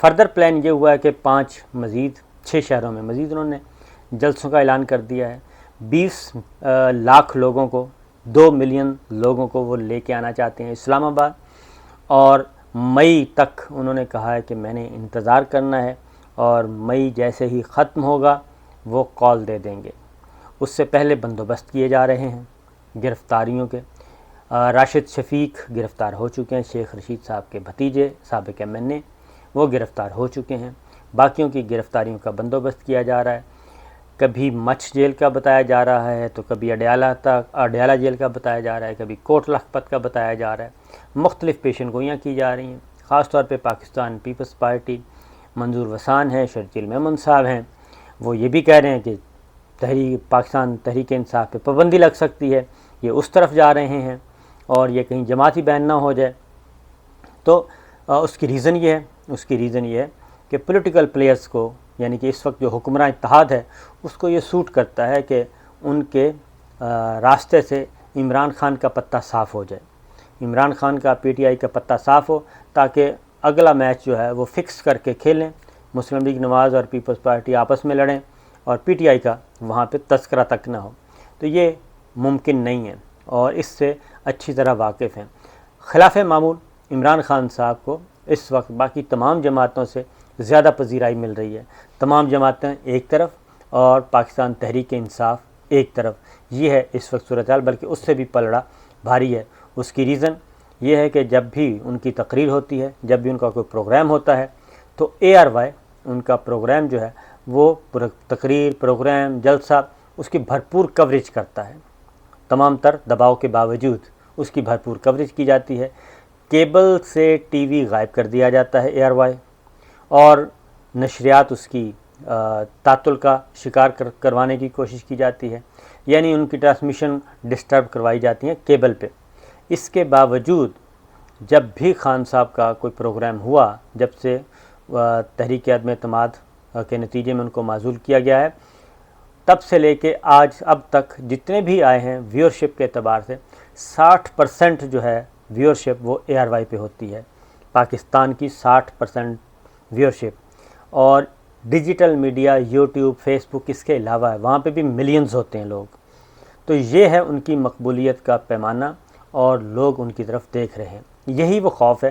Further plan یہ ہوا ہے کہ 6 شہروں میں مزید انہوں نے جلسوں کا اعلان کر دیا ہے. 20 لاکھ لوگوں کو 2 ملین لوگوں کو وہ لے کے آنا چاہتے ہیں اسلام آباد, اور مئی تک انہوں نے کہا ہے کہ میں نے انتظار کرنا ہے, اور مئی جیسے ہی ختم ہوگا وہ کال دے دیں گے. اس سے پہلے بندوبست کیے جا رہے ہیں گرفتاریوں کے. راشد شفیق گرفتار ہو چکے ہیں, شیخ رشید صاحب کے بھتیجے سابق MNA وہ گرفتار ہو چکے ہیں. باقیوں کی گرفتاریوں کا بندوبست کیا جا رہا ہے. کبھی مچھ جیل کا بتایا جا رہا ہے, تو کبھی اڈیالہ جیل کا بتایا جا رہا ہے, کبھی کوٹ لکھپت کا بتایا جا رہا ہے. مختلف پیشن گوئیاں کی جا رہی ہیں. خاص طور پہ پاکستان پیپلز پارٹی منظور وسان ہیں, شرجیل میمن صاحب ہیں, وہ یہ بھی کہہ رہے ہیں کہ پاکستان تحریک انصاف پہ پابندی لگ سکتی ہے, یہ اس طرف جا رہے ہیں, اور یہ کہیں جماعتی بین نہ ہو جائے. تو اس کی ریزن یہ ہے کہ پولیٹیکل پلیئرز کو, یعنی کہ اس وقت جو حکمراں اتحاد ہے اس کو یہ سوٹ کرتا ہے کہ ان کے راستے سے عمران خان کا پتہ صاف ہو جائے, عمران خان کا PTI کا پتہ صاف ہو, تاکہ اگلا میچ جو ہے وہ فکس کر کے کھیلیں. مسلم لیگ نواز اور پیپلز پارٹی آپس میں لڑیں اور PTI کا وہاں پہ تذکرہ تک نہ ہو. تو یہ ممکن نہیں ہے, اور اس سے اچھی طرح واقف ہیں. خلاف معمول عمران خان صاحب کو اس وقت باقی تمام جماعتوں سے زیادہ پذیرائی مل رہی ہے. تمام جماعتیں ایک طرف اور پاکستان تحریک انصاف ایک طرف, یہ ہے اس وقت صورتحال, بلکہ اس سے بھی پلڑا بھاری ہے. اس کی ریزن یہ ہے کہ جب بھی ان کی تقریر ہوتی ہے, جب بھی ان کا کوئی پروگرام ہوتا ہے, تو ARY ان کا پروگرام جو ہے وہ تقریر, پروگرام, جلسہ, اس کی بھرپور کوریج کرتا ہے. تمام تر دباؤ کے باوجود اس کی بھرپور کوریج کی جاتی ہے. کیبل سے TV غائب کر دیا جاتا ہے ARY, اور نشریات اس کی تعطل کا شکار کروانے کی کوشش کی جاتی ہے, یعنی ان کی ٹرانسمیشن ڈسٹرب کروائی جاتی ہیں کیبل پہ. اس کے باوجود جب بھی خان صاحب کا کوئی پروگرام ہوا, جب سے تحریک عدم اعتماد کے نتیجے میں ان کو معزول کیا گیا ہے, تب سے لے کے آج اب تک جتنے بھی آئے ہیں ویورشپ کے اعتبار سے 60% جو ہے ویورشپ وہ ARY پہ ہوتی ہے, پاکستان کی 60% ویورشپ. اور ڈیجیٹل میڈیا, یوٹیوب, فیس بک اس کے علاوہ ہے, وہاں پہ بھی ملینز ہوتے ہیں لوگ. تو یہ ہے ان کی مقبولیت کا پیمانہ, اور لوگ ان کی طرف دیکھ رہے ہیں. یہی وہ خوف ہے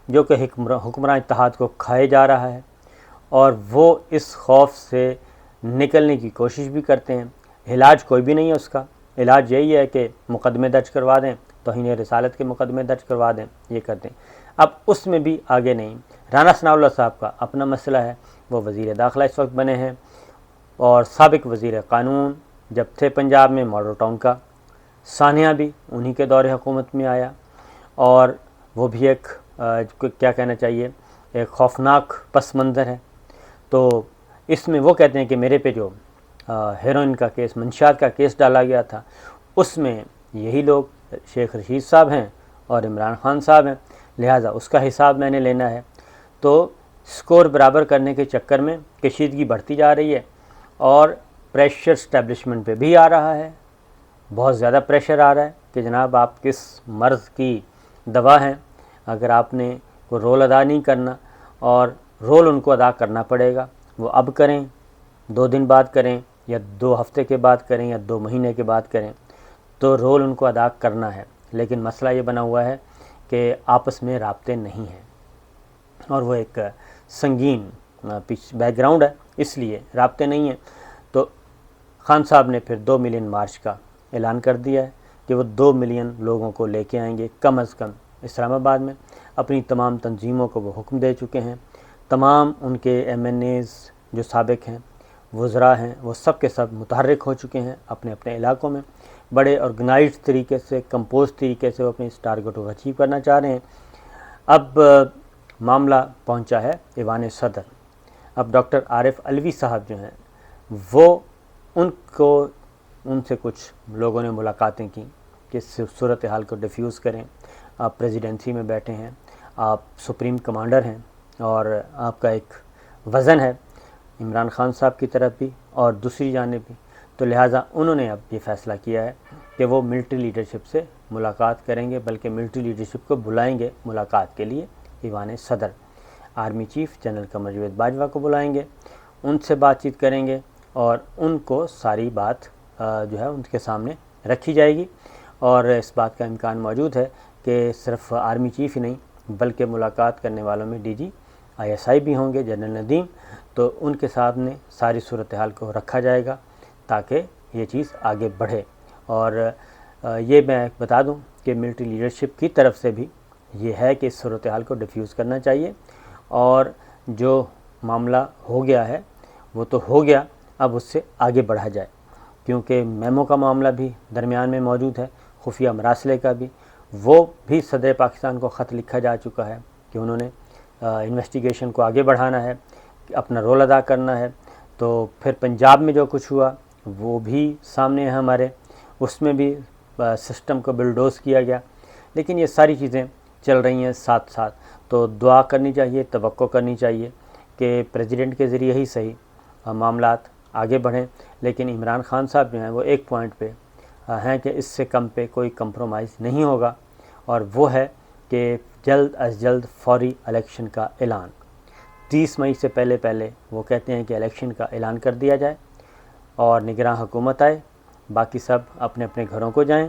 جو کہ حکمراں اتحاد کو کھائے جا رہا ہے, اور وہ اس خوف سے نکلنے کی کوشش بھی کرتے ہیں. علاج کوئی بھی نہیں ہے اس کا, علاج یہی ہے کہ مقدمے درج کروا دیں, توہین رسالت کے مقدمے درج کروا دیں, یہ کر دیں. اب اس میں بھی آگے نہیں. رانا ثناء اللہ صاحب کا اپنا مسئلہ ہے, وہ وزیر داخلہ اس وقت بنے ہیں, اور سابق وزیر قانون جب تھے پنجاب میں ماڈل ٹاؤن کا. ثانیہ بھی انہی کے دور حکومت میں آیا, اور وہ بھی ایک کیا کہنا چاہیے, ایک خوفناک پس منظر ہے. تو اس میں وہ کہتے ہیں کہ میرے پہ جو ہیروئن کا کیس, منشیات کا کیس ڈالا گیا تھا, اس میں یہی لوگ شیخ رشید صاحب ہیں اور عمران خان صاحب ہیں, لہٰذا اس کا حساب میں نے لینا ہے. تو سکور برابر کرنے کے چکر میں کشیدگی بڑھتی جا رہی ہے, اور پریشر اسٹیبلشمنٹ پہ بھی آ رہا ہے, بہت زیادہ پریشر آ رہا ہے کہ جناب آپ کس مرض کی دوا ہیں, اگر آپ نے کوئی رول ادا نہیں کرنا, اور رول ان کو ادا کرنا پڑے گا, وہ اب کریں, 2 دن بعد کریں, یا 2 ہفتے کے بعد کریں, یا 2 مہینے کے بعد کریں, تو رول ان کو ادا کرنا ہے. لیکن مسئلہ یہ بنا ہوا ہے کہ آپس میں رابطے نہیں ہیں, اور وہ ایک سنگین بیک گراؤنڈ ہے, اس لیے رابطے نہیں ہیں. تو خان صاحب نے پھر 2 ملین مارچ کا اعلان کر دیا ہے کہ وہ 2 ملین لوگوں کو لے کے آئیں گے کم از کم اسلام آباد میں. اپنی تمام تنظیموں کو وہ حکم دے چکے ہیں, تمام ان کے MNAs جو سابق ہیں, وزراء ہیں, وہ سب کے سب متحرک ہو چکے ہیں اپنے اپنے علاقوں میں. بڑے آرگنائزڈ طریقے سے, کمپوز طریقے سے وہ اپنے اس ٹارگٹ کو اچیو کرنا چاہ رہے ہیں. اب معاملہ پہنچا ہے ایوان صدر. اب ڈاکٹر عارف علوی صاحب جو ہیں, وہ ان سے کچھ لوگوں نے ملاقاتیں کی کہ صورتحال کو ڈیفیوز کریں. آپ پریزیڈنسی میں بیٹھے ہیں, آپ سپریم کمانڈر ہیں, اور آپ کا ایک وزن ہے عمران خان صاحب کی طرف بھی اور دوسری جانب بھی. تو لہٰذا انہوں نے اب یہ فیصلہ کیا ہے کہ وہ ملٹری لیڈرشپ سے ملاقات کریں گے, بلکہ ملٹری لیڈرشپ کو بلائیں گے ملاقات کے لیے ایوان صدر. Army chief general Qamar Javed Bajwa کو بلائیں گے، ان سے بات چیت کریں گے اور ان کو ساری بات جو ہے ان کے سامنے رکھی جائے گی، اور اس بات کا امکان موجود ہے کہ صرف آرمی چیف ہی نہیں بلکہ ملاقات کرنے والوں میں DG/ISI بھی ہوں گے، جنرل ندیم، تو ان کے سامنے ساری صورتحال کو رکھا جائے گا تاکہ یہ چیز آگے بڑھے۔ اور یہ میں بتا دوں کہ ملٹری لیڈرشپ کی طرف سے بھی یہ ہے کہ اس صورتحال کو ڈیفیوز کرنا چاہیے، اور جو معاملہ ہو گیا ہے وہ تو ہو گیا، اب اس سے آگے بڑھا جائے، کیونکہ میمو کا معاملہ بھی درمیان میں موجود ہے، خفیہ مراسلے کا بھی، وہ بھی صدر پاکستان کو خط لکھا جا چکا ہے کہ انہوں نے انویسٹیگیشن کو آگے بڑھانا ہے، اپنا رول ادا کرنا ہے۔ تو پھر پنجاب میں جو کچھ ہوا وہ بھی سامنے ہے ہمارے، اس میں بھی سسٹم کو بلڈوز کیا گیا، لیکن یہ ساری چیزیں چل رہی ہیں ساتھ ساتھ، تو دعا کرنی چاہیے، توقع کرنی چاہیے کہ پریزیڈنٹ کے ذریعے ہی صحیح معاملات آگے بڑھیں، لیکن عمران خان صاحب جو ہیں وہ ایک پوائنٹ پہ ہیں کہ اس سے کم پہ کوئی کمپرومائز نہیں ہوگا، اور وہ ہے کہ جلد از جلد فوری الیکشن کا اعلان 30 مئی سے پہلے وہ کہتے ہیں کہ الیکشن کا اعلان کر دیا جائے اور نگراں حکومت آئے، باقی سب اپنے اپنے گھروں کو جائیں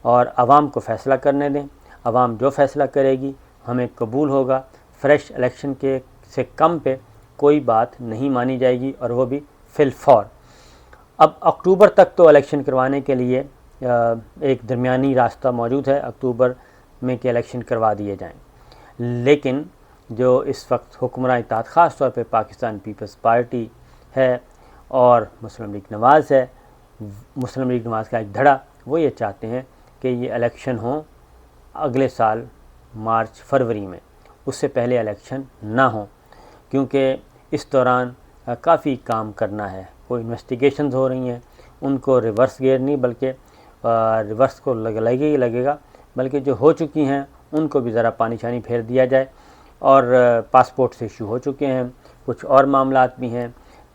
اور عوام کو فیصلہ کرنے دیں، عوام جو فیصلہ کرے گی ہمیں قبول ہوگا، فریش الیکشن کے سے کم پہ کوئی بات نہیں مانی جائے گی، اور وہ بھی فی الفور۔ اب اکتوبر تک تو الیکشن کروانے کے لیے ایک درمیانی راستہ موجود ہے، اکتوبر میں کہ الیکشن کروا دیے جائیں، لیکن جو اس وقت حکمراں اتحاد خاص طور پہ پاکستان پیپلز پارٹی ہے اور مسلم لیگ نواز ہے، مسلم لیگ نواز کا ایک دھڑا، وہ یہ چاہتے ہیں کہ یہ الیکشن ہوں اگلے سال مارچ فروری میں، اس سے پہلے الیکشن نہ ہوں، کیونکہ اس دوران کافی کام کرنا ہے، کوئی انویسٹیگیشنز ہو رہی ہیں، ان کو ریورس گیئر نہیں بلکہ ریورس کو لگے گا، بلکہ جو ہو چکی ہیں ان کو بھی ذرا پانی چھانی پھیر دیا جائے، اور پاسپورٹ سے ایشو ہو چکے ہیں، کچھ اور معاملات بھی ہیں،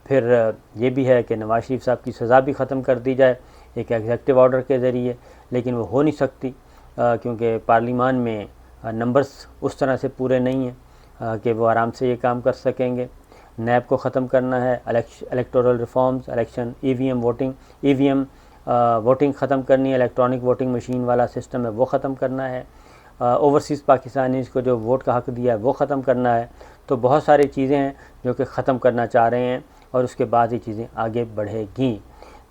پھر یہ بھی ہے کہ نواز شریف صاحب کی سزا بھی ختم کر دی جائے ایک ایگزیکٹو آرڈر کے ذریعے، لیکن وہ ہو نہیں سکتی کیونکہ پارلیمان میں نمبرز اس طرح سے پورے نہیں ہیں کہ وہ آرام سے یہ کام کر سکیں گے۔ نیب کو ختم کرنا ہے، الیکٹورل ریفارمز، الیکشن ای وی ایم ووٹنگ ختم کرنی ہے، الیکٹرانک ووٹنگ مشین والا سسٹم ہے وہ ختم کرنا ہے، اوورسیز پاکستانیز کو جو ووٹ کا حق دیا ہے وہ ختم کرنا ہے، تو بہت ساری چیزیں ہیں جو کہ ختم کرنا چاہ رہے ہیں، اور اس کے بعد یہ چیزیں آگے بڑھے گی۔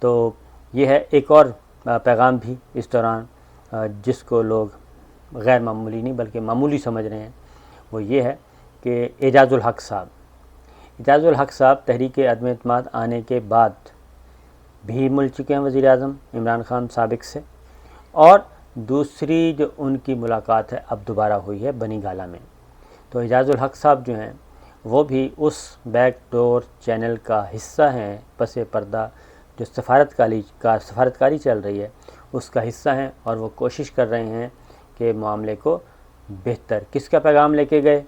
تو یہ ہے ایک اور پیغام بھی اس دوران جس کو لوگ غیر معمولی نہیں بلکہ معمولی سمجھ رہے ہیں، وہ یہ ہے کہ اعجاز الحق صاحب تحریک عدم اعتماد آنے کے بعد بھی مل چکے ہیں وزیر اعظم عمران خان سابق سے، اور دوسری جو ان کی ملاقات ہے اب دوبارہ ہوئی ہے بنی گالہ میں، تو اعجاز الحق صاحب جو ہیں وہ بھی اس بیک ڈور چینل کا حصہ ہیں، پس پردہ جو سفارتکاری چل رہی ہے اس کا حصہ ہیں، اور وہ کوشش کر رہے ہیں کہ معاملے کو بہتر، کس کا پیغام لے کے گئے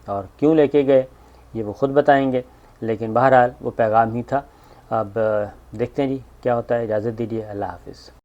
اور کیوں لے کے گئے یہ وہ خود بتائیں گے، لیکن بہرحال وہ پیغام ہی تھا۔ اب دیکھتے ہیں جی کیا ہوتا ہے، اجازت دیجیے، اللہ حافظ۔